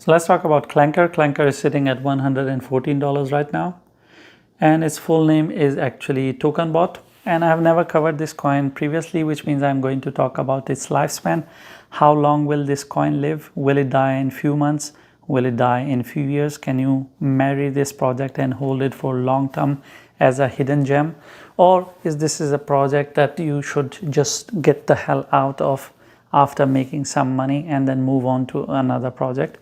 So let's talk about CLANKER. CLANKER is sitting at $114 right now, and its full name is actually TokenBot. And I have never covered this coin previously, which means I'm going to talk about its lifespan. How long will this coin live? Will it die in few months? Will it die in few years? Can you marry this project and hold it for long term as a hidden gem? Or is this a project that you should just get the hell out of after making some money and then move on to another project?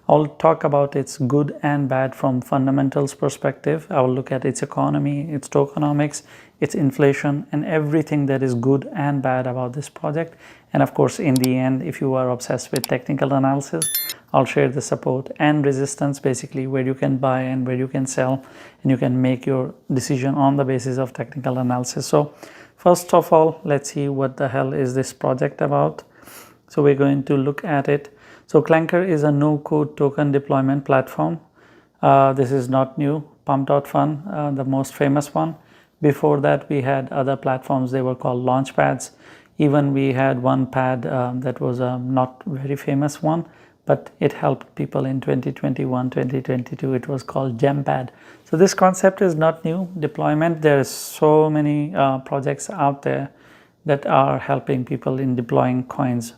I'll talk about its good and bad from fundamentals perspective. I will look at its economy, its tokenomics, its inflation, and everything that is good and bad about this project. And of course, in the end, if you are obsessed with technical analysis, I'll share the support and resistance, basically where you can buy and where you can sell, and you can make your decision on the basis of technical analysis. So first of all, let's see what the hell is this project about. So we're going to look at it. So CLANKER is a no-code token deployment platform. This is not new. Pump.fun, the most famous one. Before that, we had other platforms. They were called launchpads. Even we had one pad that was a not very famous one, but it helped people in 2021, 2022. It was called GemPad. So this concept is not new. Deployment, there is so many projects out there that are helping people in deploying coins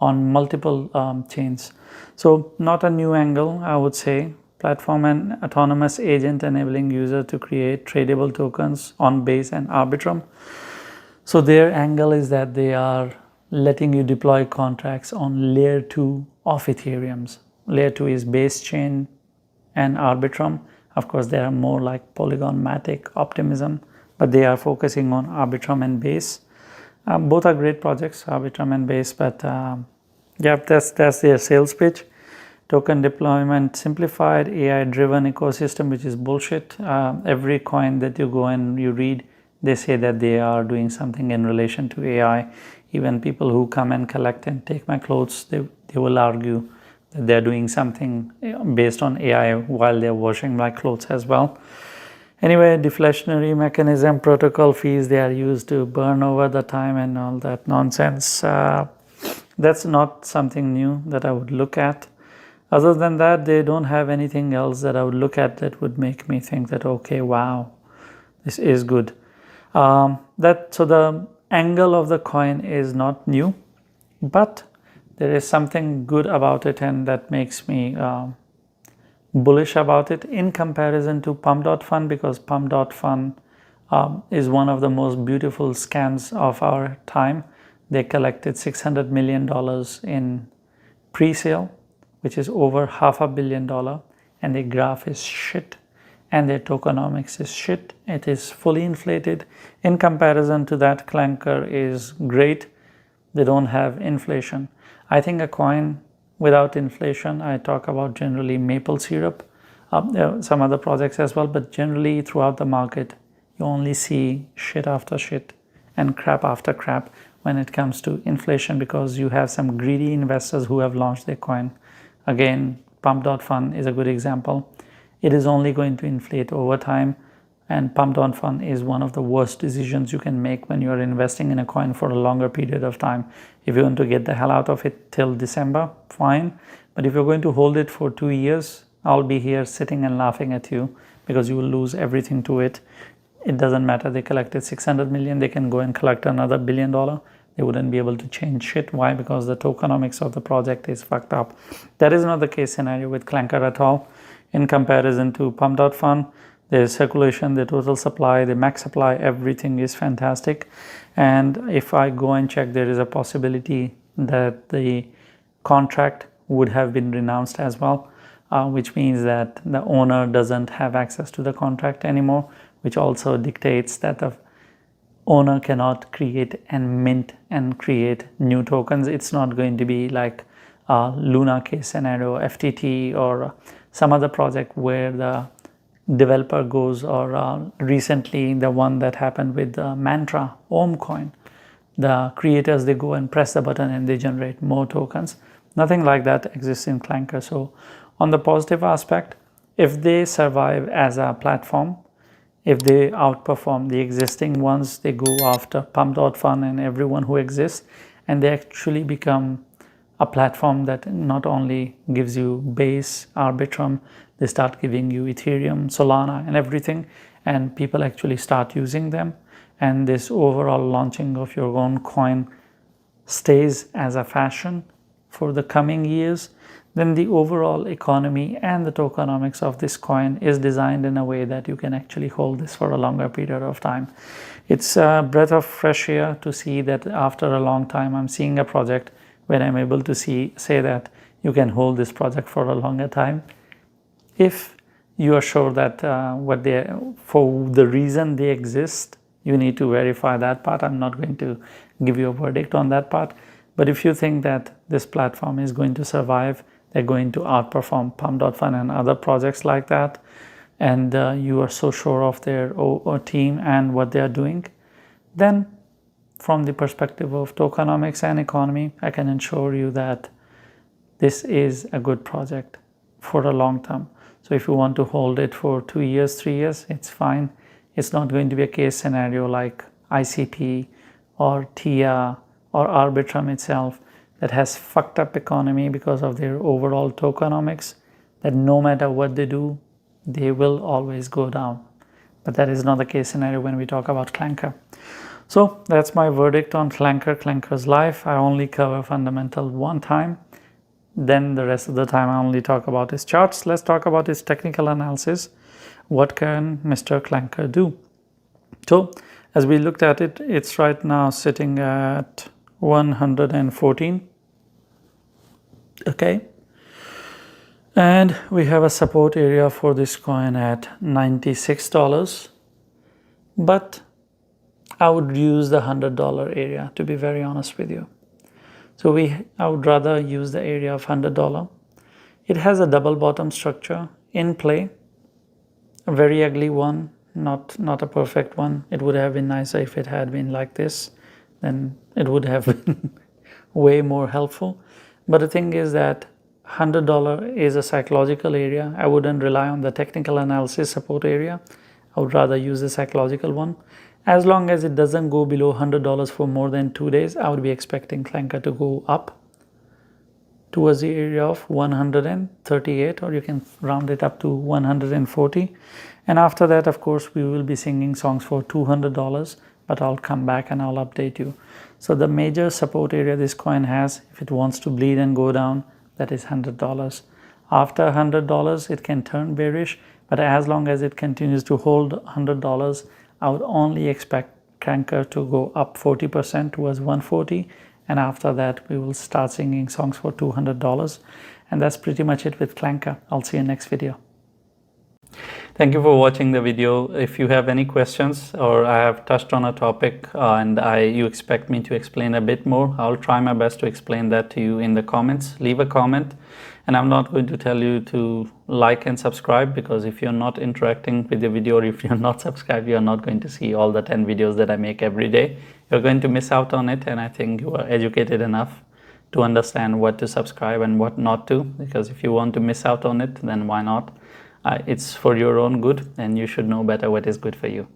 on multiple chains. So not a new angle, I would say. Platform and autonomous agent enabling user to create tradable tokens on Base and Arbitrum. So their angle is that they are letting you deploy contracts on layer 2 of Ethereum's. Layer 2 is Base chain and Arbitrum. Of course, they are more like Polygon, Matic, Optimism, but they are focusing on Arbitrum and Base. Both are great projects, Arbitrum and Base, but yeah, that's their sales pitch. Token deployment simplified, AI-driven ecosystem, which is bullshit. Every coin that you go and you read, they say that they are doing something in relation to AI. Even people who come and collect and take my clothes, they will argue that they're doing something based on AI while they're washing my clothes as well. Anyway, deflationary mechanism, protocol fees, they are used to burn over the time and all that nonsense. That's not something new that I would look at. Other than that, they don't have anything else that I would look at that would make me think that, okay, wow, this is good. So the angle of the coin is not new, but there is something good about it, and that makes me bullish about it in comparison to Pump.fun, because Pump.fun is one of the most beautiful scams of our time. They collected $600 million in pre-sale, which is over $500 million, and their graph is shit, and their tokenomics is shit. It is fully inflated. In comparison to that, CLANKER is great. They don't have inflation. I think a coin without inflation, I talk about generally maple syrup. There are some other projects as well, but generally throughout the market, you only see shit after shit and crap after crap when it comes to inflation, because you have some greedy investors who have launched their coin. Again, Pump.fun is a good example. It is only going to inflate over time, and Pump.fun is one of the worst decisions you can make when you are investing in a coin for a longer period of time. If you want to get the hell out of it till December, fine. But if you're going to hold it for 2 years, I'll be here sitting and laughing at you, because you will lose everything to it. It doesn't matter. They collected 600 million. They can go and collect another $1 billion. They wouldn't be able to change shit. Why? Because the tokenomics of the project is fucked up. That is not the case scenario with CLANKER at all. In comparison to Pump.fun, there's circulation, the total supply, the max supply, everything is fantastic. And if I go and check, there is a possibility that the contract would have been renounced as well, which means that the owner doesn't have access to the contract anymore, which also dictates that the owner cannot create and mint and create new tokens. It's not going to be like Luna case scenario, FTT, or some other project where the developer goes, or recently the one that happened with Mantra, Altcoin. The creators, they go and press the button and they generate more tokens. Nothing like that exists in CLANKER. So on the positive aspect, if they survive as a platform, if they outperform the existing ones, they go after Pump.fun and everyone who exists, and they actually become a platform that not only gives you Base, Arbitrum, they start giving you Ethereum, Solana, and everything, and people actually start using them, and this overall launching of your own coin stays as a fashion for the coming years, then the overall economy and the tokenomics of this coin is designed in a way that you can actually hold this for a longer period of time. It's a breath of fresh air to see that after a long time I'm seeing a project where I'm able to say that you can hold this project for a longer time. If you are sure that for the reason they exist, you need to verify that part. I'm not going to give you a verdict on that part. But if you think that this platform is going to survive, they're going to outperform Pump.Fun and other projects like that, and you are so sure of their team and what they are doing, then from the perspective of tokenomics and economy, I can assure you that this is a good project for a long term. So if you want to hold it for 2 years, 3 years, it's fine. It's not going to be a case scenario like ICP or TIA or Arbitrum itself that has fucked up economy because of their overall tokenomics, that no matter what they do, they will always go down. But that is not the case scenario when we talk about Clanker. So that's my verdict on Clanker's life. I only cover fundamental one time. Then the rest of the time I only talk about his charts. Let's talk about his technical analysis. What can Mr. Clanker do? So as we looked at it, it's right now sitting at 114. Okay, and we have a support area for this coin at $96, but I would use the $100 area, to be very honest with you. So I would rather use the area of $100. It has a double bottom structure in play, a very ugly one, not a perfect one. It would have been nicer if it had been like this, then it would have been way more helpful. But the thing is that $100 is a psychological area. I wouldn't rely on the technical analysis support area. I would rather use the psychological one. As long as it doesn't go below $100 for more than 2 days, I would be expecting Clanker to go up towards the area of 138, or you can round it up to 140. And after that, of course, we will be singing songs for $200, but I'll come back and I'll update you. So the major support area this coin has, if it wants to bleed and go down, that is $100. After $100, it can turn bearish, but as long as it continues to hold $100, I would only expect Clanker to go up 40% towards 140, and after that we will start singing songs for $200. And that's pretty much it with Clanker. I'll see you next video. Thank you for watching the video. If you have any questions or I have touched on a topic and you expect me to explain a bit more, I'll try my best to explain that to you in the comments. Leave a comment, and I'm not going to tell you to like and subscribe, because if you're not interacting with the video, or if you're not subscribed, you're not going to see all the 10 videos that I make every day. You're going to miss out on it, and I think you are educated enough to understand what to subscribe and what not to, because if you want to miss out on it, then why not? It's for your own good, and you should know better what is good for you.